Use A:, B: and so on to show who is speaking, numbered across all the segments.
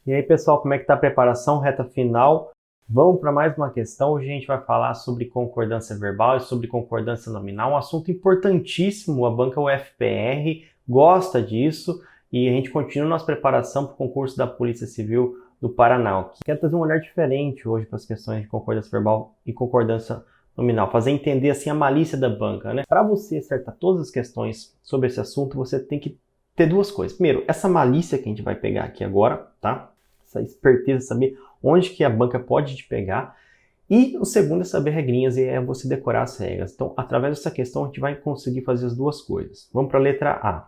A: E aí, pessoal, como é que tá a preparação? Reta final. Vamos para mais uma questão. Hoje a gente vai falar sobre concordância verbal e sobre concordância nominal, um assunto importantíssimo. A banca UFPR gosta disso e a gente continua nossa preparação para o concurso da Polícia Civil do Paraná. Quero trazer um olhar diferente hoje para as questões de concordância verbal e concordância nominal, fazer entender assim a malícia da banca, né? Para você acertar todas as questões sobre esse assunto, você tem que ter duas coisas. Primeiro, essa malícia que a gente vai pegar aqui agora, tá? Essa esperteza, saber onde que a banca pode te pegar. E o segundo é saber regrinhas e é você decorar as regras. Então, através dessa questão, a gente vai conseguir fazer as duas coisas. Vamos para a letra A.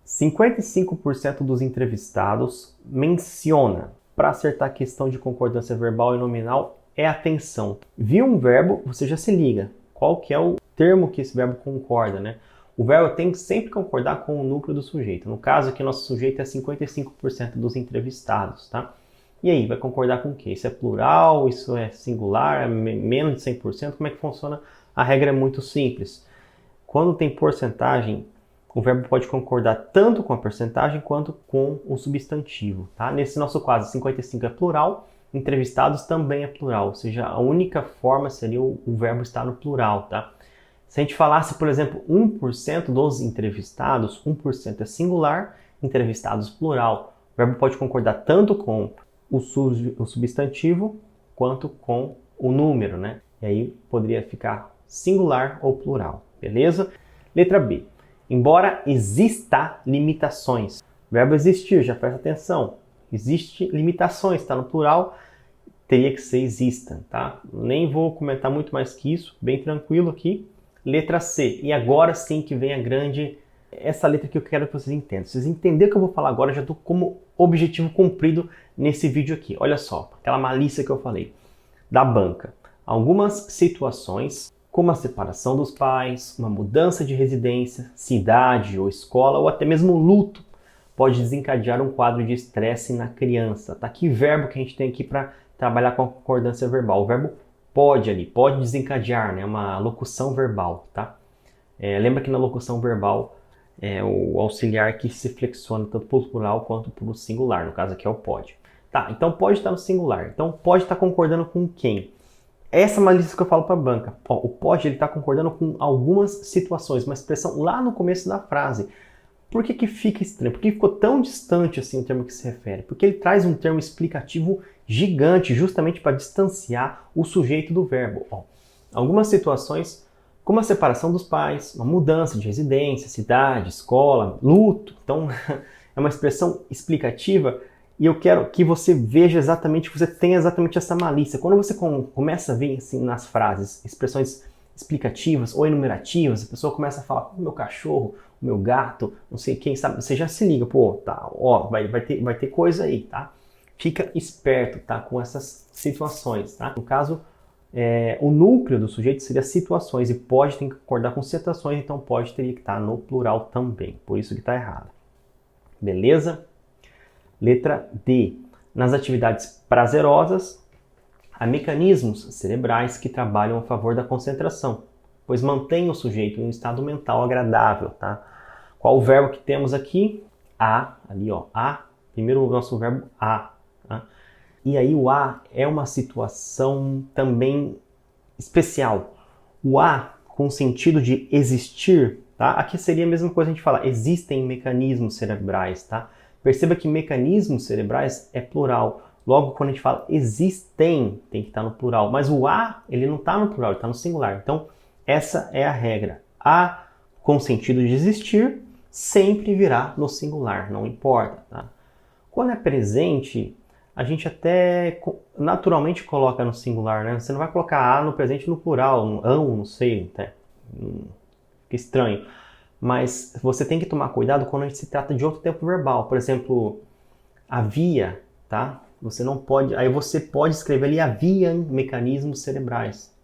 A: 55% dos entrevistados menciona, para acertar a questão de concordância verbal e nominal, é atenção. Viu um verbo, você já se liga. Qual que é o termo que esse verbo concorda, né? O verbo tem que sempre concordar com o núcleo do sujeito. No caso aqui, nosso sujeito é 55% dos entrevistados, tá? E aí, vai concordar com o quê? Isso é plural? Isso é singular? É menos de 100%? Como é que funciona? A regra é muito simples. Quando tem porcentagem, o verbo pode concordar tanto com a porcentagem quanto com o substantivo, tá? Nesse nosso caso, 55 é plural, entrevistados também é plural. Ou seja, a única forma seria o verbo estar no plural, tá? Se a gente falasse, por exemplo, 1% dos entrevistados, 1% é singular, entrevistados plural. O verbo pode concordar tanto com o substantivo quanto com o número, né? E aí poderia ficar singular ou plural, beleza? Letra B. Embora exista limitações. O verbo existir, já presta atenção. Existe limitações, está no plural, teria que ser exista, tá? Nem vou comentar muito mais que isso, bem tranquilo aqui. Letra C. E agora sim que vem a grande... Essa letra que eu quero que vocês entendam. Se vocês entenderem o que eu vou falar agora, já estou como objetivo cumprido nesse vídeo aqui. Olha só, aquela malícia que eu falei. Da banca. Algumas situações, como a separação dos pais, uma mudança de residência, cidade ou escola, ou até mesmo luto, pode desencadear um quadro de estresse na criança. Tá? Que verbo que a gente tem aqui para trabalhar com a concordância verbal? O verbo pode ali, pode desencadear, né? Uma locução verbal, tá? Lembra que na locução verbal é o auxiliar que se flexiona tanto para o plural quanto para o singular, no caso aqui é o pode. Tá, então pode estar no singular, então pode estar concordando com quem? Essa é uma lista que eu falo para a banca. Ó, o pode ele está concordando com algumas situações, uma expressão lá no começo da frase. Por que fica estranho? Por que ficou tão distante assim o termo que se refere? Porque ele traz um termo explicativo gigante, justamente para distanciar o sujeito do verbo. Ó, algumas situações, como a separação dos pais, uma mudança de residência, cidade, escola, luto. Então, é uma expressão explicativa e eu quero que você veja exatamente, que você tenha exatamente essa malícia. Quando você começa a ver assim, nas frases expressões explicativas ou enumerativas, a pessoa começa a falar, o meu cachorro, o meu gato, não sei quem, sabe? Você já se liga, pô, tá, ó, vai ter coisa aí, tá? Fica esperto, tá? Com essas situações, tá? No caso, o núcleo do sujeito seria situações e pode tem que concordar com situações, então pode teria que estar no plural também, por isso que está errado. Beleza? Letra D. Nas atividades prazerosas, há mecanismos cerebrais que trabalham a favor da concentração, pois mantém o sujeito em um estado mental agradável, tá? Qual o verbo que temos aqui? A, ali ó, a. Primeiro o nosso verbo a. Tá? E aí o a é uma situação também especial. O a com o sentido de existir, tá? Aqui seria a mesma coisa a gente falar, existem mecanismos cerebrais, tá? Perceba que mecanismos cerebrais é plural. Logo, quando a gente fala existem, tem que estar no plural. Mas o a, ele não está no plural, ele está no singular. Então, essa é a regra. A com sentido de existir sempre virá no singular, não importa. Tá? Quando é presente, a gente até naturalmente coloca no singular, né? Você não vai colocar a no presente no plural, no ão, não sei, até. Fica estranho. Mas você tem que tomar cuidado quando a gente se trata de outro tempo verbal. Por exemplo, havia, tá? Você não pode, aí você pode escrever ali haviam mecanismos cerebrais.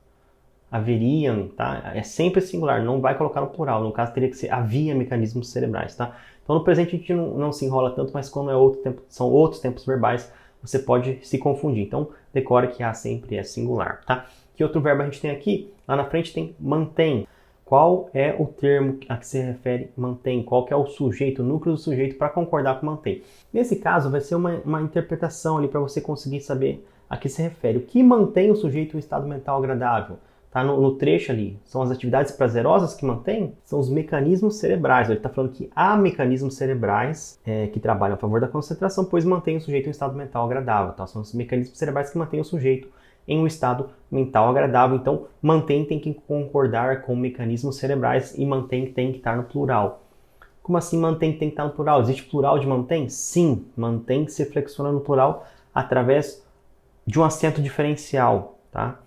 A: Haveriam, tá? É sempre singular, não vai colocar no plural. No caso, teria que ser havia mecanismos cerebrais, tá? Então, no presente a gente não se enrola tanto, mas quando é outro tempo, são outros tempos verbais, você pode se confundir. Então, decora que a sempre é singular, tá? Que outro verbo a gente tem aqui? Lá na frente tem mantém. Qual é o termo a que se refere mantém? Qual que é o sujeito, o núcleo do sujeito para concordar com mantém? Nesse caso, vai ser uma interpretação ali para você conseguir saber a que se refere. O que mantém o sujeito em estado mental agradável? Tá no trecho ali. São as atividades prazerosas que mantêm? São os mecanismos cerebrais. Ele está falando que há mecanismos cerebrais que trabalham a favor da concentração, pois mantém o sujeito em estado mental agradável. Tá? São os mecanismos cerebrais que mantêm o sujeito em um estado mental agradável. Então, mantém tem que concordar com mecanismos cerebrais e mantém tem que estar no plural. Como assim mantém tem que estar no plural? Existe plural de mantém? Sim, mantém se flexiona no plural através de um acento diferencial, tá?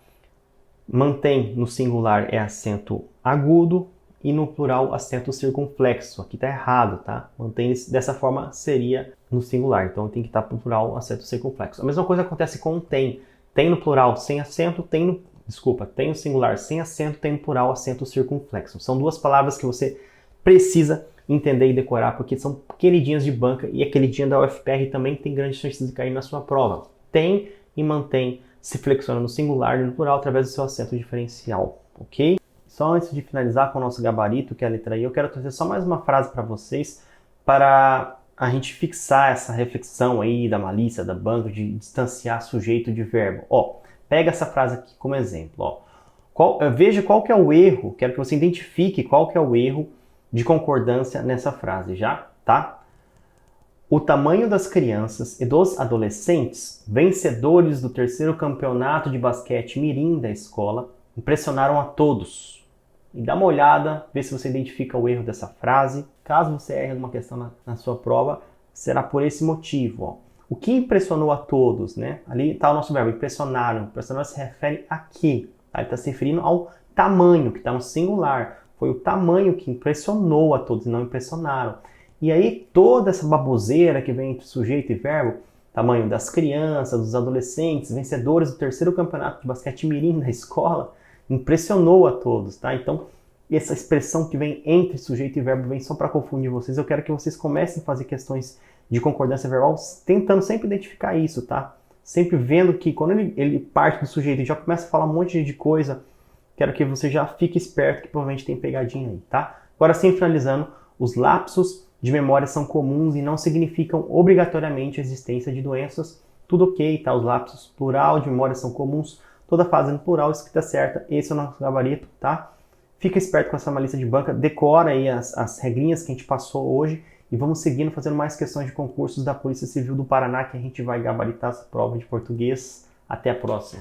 A: Mantém no singular é acento agudo e no plural acento circunflexo. Aqui está errado, tá? Mantém dessa forma seria no singular, então tem que estar no plural acento circunflexo. A mesma coisa acontece com tem. Tem no plural sem acento, tem no singular sem acento, tem no plural acento circunflexo. São duas palavras que você precisa entender e decorar, porque são queridinhas de banca e a queridinha da UFPR também tem grandes chances de cair na sua prova. Tem e mantém se flexiona no singular e no plural através do seu acento diferencial, ok? Só antes de finalizar com o nosso gabarito, que é a letra I, eu quero trazer só mais uma frase para vocês para a gente fixar essa reflexão aí da malícia, da banca, de distanciar sujeito de verbo. Ó, pega essa frase aqui como exemplo. Ó. Veja qual que é o erro, quero que você identifique qual que é o erro de concordância nessa frase, já, tá? O tamanho das crianças e dos adolescentes, vencedores do 3º campeonato de basquete mirim da escola, impressionaram a todos. E dá uma olhada, vê se você identifica o erro dessa frase. Caso você erre alguma questão na sua prova, será por esse motivo. Ó. O que impressionou a todos, né? Ali está o nosso verbo, impressionaram. Impressionar se refere a quê? Tá? Ele está se referindo ao tamanho, que está no singular. Foi o tamanho que impressionou a todos, não impressionaram. E aí toda essa baboseira que vem entre sujeito e verbo, tamanho das crianças, dos adolescentes, vencedores do 3º campeonato de basquete mirim da escola, impressionou a todos, tá? Então, essa expressão que vem entre sujeito e verbo vem só para confundir vocês. Eu quero que vocês comecem a fazer questões de concordância verbal, tentando sempre identificar isso, tá? Sempre vendo que quando ele parte do sujeito e já começa a falar um monte de coisa, quero que você já fique esperto que provavelmente tem pegadinha aí, tá? Agora sim, finalizando, os lapsos de memória são comuns e não significam obrigatoriamente a existência de doenças. Tudo ok, tá? Os lapsos plural de memória são comuns, toda fase no plural, escrita certa, esse é o nosso gabarito, tá? Fica esperto com essa malícia de banca, decora aí as regrinhas que a gente passou hoje e vamos seguindo fazendo mais questões de concursos da Polícia Civil do Paraná que a gente vai gabaritar essa prova de português. Até a próxima!